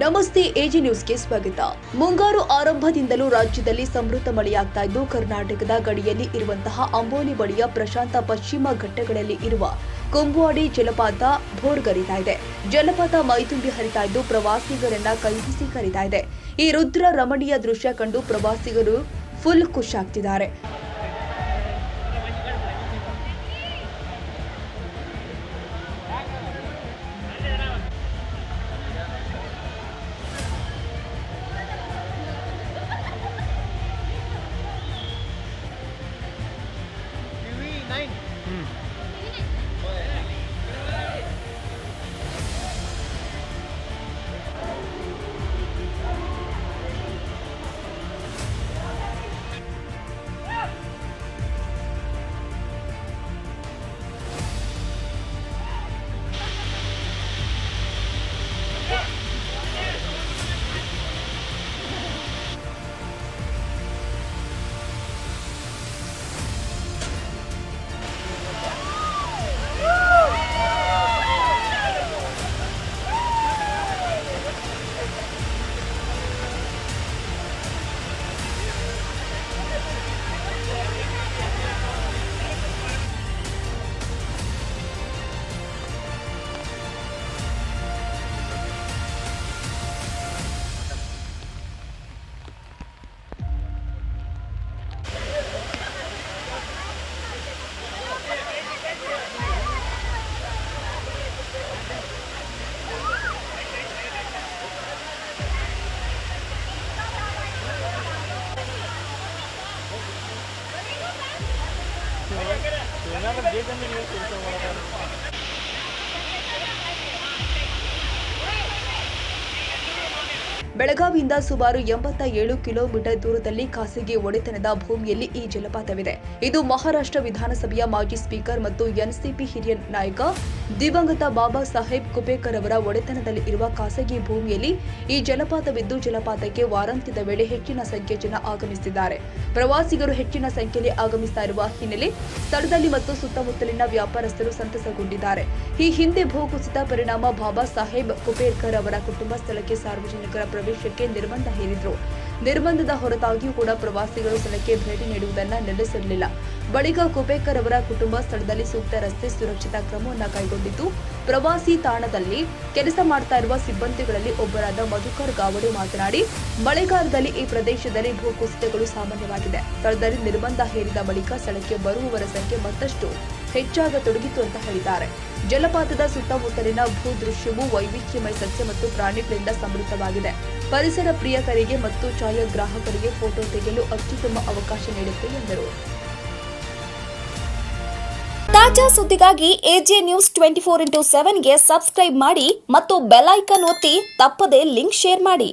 ನಮಸ್ತೆ ಎಜಿ ನ್ಯೂಸ್ಗೆ ಸ್ವಾಗತ. ಮುಂಗಾರು ಆರಂಭದಿಂದಲೂ ರಾಜ್ಯದಲ್ಲಿ ಸಮೃದ್ಧ ಮಳೆಯಾಗ್ತಾ ಇದ್ದು, ಕರ್ನಾಟಕದ ಗಡಿಯಲ್ಲಿ ಇರುವಂತಹ ಅಂಬೋಲಿ ಬಳಿಯ ಪ್ರಶಾಂತ ಪಶ್ಚಿಮ ಘಟ್ಟಗಳಲ್ಲಿ ಇರುವ ಕುಂಬವಾಡಿ ಜಲಪಾತ ಭೋರ್ಗರಿತಾ ಇದೆ. ಜಲಪಾತ ಮೈದುಂಬಿ ಹರಿತಾ ಇದ್ದು, ಪ್ರವಾಸಿಗರನ್ನ ಕೈಬೀಸಿ ಕರೀತಾ ಇದೆ. ಈ ರುದ್ರ ರಮಣೀಯ ದೃಶ್ಯ ಕಂಡು ಪ್ರವಾಸಿಗರು ಫುಲ್ ಖುಷಿಯಾಗ್ತಿದ್ದಾರೆ. ಬೆಳಗಾವಿಯಿಂದ ಸುಮಾರು 87 ಕಿಲೋಮೀಟರ್ ದೂರದಲ್ಲಿ ಖಾಸಗಿ ಒಡೆತನದ ಭೂಮಿಯಲ್ಲಿ ಈ ಜಲಪಾತವಿದೆ. ಇದು ಮಹಾರಾಷ್ಟ್ರ ವಿಧಾನಸಭೆಯ ಮಾಜಿ ಸ್ಪೀಕರ್ ಮತ್ತು ಎನ್ಸಿಪಿ ಹಿರಿಯ ನಾಯಕ ದಿವಂಗತ ಬಾಬಾ ಸಾಹೇಬ್ ಕುಪೇಕರ್ ಅವರ ಒಡೆತನದಲ್ಲಿ ಇರುವ ಖಾಸಗಿ ಭೂಮಿಯಲ್ಲಿ ಈ ಜಲಪಾತವಿದ್ದು, ಜಲಪಾತಕ್ಕೆ ವಾರಾಂತ್ಯದ ವೇಳೆ ಹೆಚ್ಚಿನ ಸಂಖ್ಯೆಯ ಜನ ಆಗಮಿಸಿದ್ದಾರೆ. ಪ್ರವಾಸಿಗರು ಹೆಚ್ಚಿನ ಸಂಖ್ಯೆಯಲ್ಲಿ ಆಗಮಿಸ್ತಾ ಇರುವ ಹಿನ್ನೆಲೆ ಸ್ಥಳದಲ್ಲಿ ಮತ್ತು ಸುತ್ತಮುತ್ತಲಿನ ವ್ಯಾಪಾರಸ್ಥರು ಸಂತಸಗೊಂಡಿದ್ದಾರೆ. ಈ ಹಿಂದೆ ಭೂಕುಸಿತ ಪರಿಣಾಮ ಬಾಬಾ ಸಾಹೇಬ್ ಕುಪೇಕರ್ ಅವರ ಕುಟುಂಬ ಸ್ಥಳಕ್ಕೆ ಸಾರ್ವಜನಿಕರ ಪ್ರವೇಶಕ್ಕೆ ನಿರ್ಬಂಧ ಹೇರಿದ್ರು. ನಿರ್ಬಂಧದ ಹೊರತಾಗಿಯೂ ಕೂಡ ಪ್ರವಾಸಿಗರು ಸ್ಥಳಕ್ಕೆ ಭೇಟಿ ನೀಡುವುದನ್ನು ನಿಲ್ಲಿಸಿರಲಿಲ್ಲ. ಬಳಿಕ ಕುಪೇಕರ್ ಅವರ ಕುಟುಂಬ ಸ್ಥಳದಲ್ಲಿ ಸೂಕ್ತ ರಸ್ತೆ ಸುರಕ್ಷತಾ ಕ್ರಮವನ್ನು ಕೈಗೊಂಡಿದ್ದು, ಪ್ರವಾಸಿ ತಾಣದಲ್ಲಿ ಕೆಲಸ ಮಾಡ್ತಾ ಇರುವ ಸಿಬ್ಬಂದಿಗಳಲ್ಲಿ ಒಬ್ಬರಾದ ಮಧುಕರ್ ಗಾವಡೆ ಮಾತನಾಡಿ, ಮಳೆಗಾಲದಲ್ಲಿ ಈ ಪ್ರದೇಶದಲ್ಲಿ ಭೂಕುಸಿತಗಳು ಸಾಮಾನ್ಯವಾಗಿದೆ. ಸ್ಥಳದಲ್ಲಿ ನಿರ್ಬಂಧ ಹೇರಿದ ಬಳಿಕ ಸ್ಥಳಕ್ಕೆ ಬರುವವರ ಸಂಖ್ಯೆ ಮತ್ತಷ್ಟು ಹೆಚ್ಚಾಗತೊಡಗಿತು ಅಂತ ಹೇಳಿದ್ದಾರೆ. ಜಲಪಾತದ ಸುತ್ತಮುತ್ತಲಿನ ಭೂ ದೃಶ್ಯವು ವೈವಿಧ್ಯಮಯ ಸಸ್ಯ ಮತ್ತು ಪ್ರಾಣಿಗಳಿಂದ ಸಮೃದ್ಧವಾಗಿದೆ. ಪರಿಸರ ಪ್ರಿಯಕರಿಗೆ ಮತ್ತು ಛಾಯಾಗ್ರಾಹಕರಿಗೆ ಫೋಟೋ ತೆಗೆಯಲು ಅತ್ಯುತ್ತಮ ಅವಕಾಶ ನೀಡುತ್ತೆ ಎಂದರು. ತಾಜಾ ಸುದ್ದಿಗಾಗಿ ಎಜೆ ನ್ಯೂಸ್ 24x7 ಗೆ ಸಬ್ಸ್ಕ್ರೈಬ್ ಮಾಡಿ ಮತ್ತು ಬೆಲ್ ಐಕಾನ್ ಒತ್ತಿ ತಪ್ಪದೇ ಲಿಂಕ್ ಶೇರ್ ಮಾಡಿ.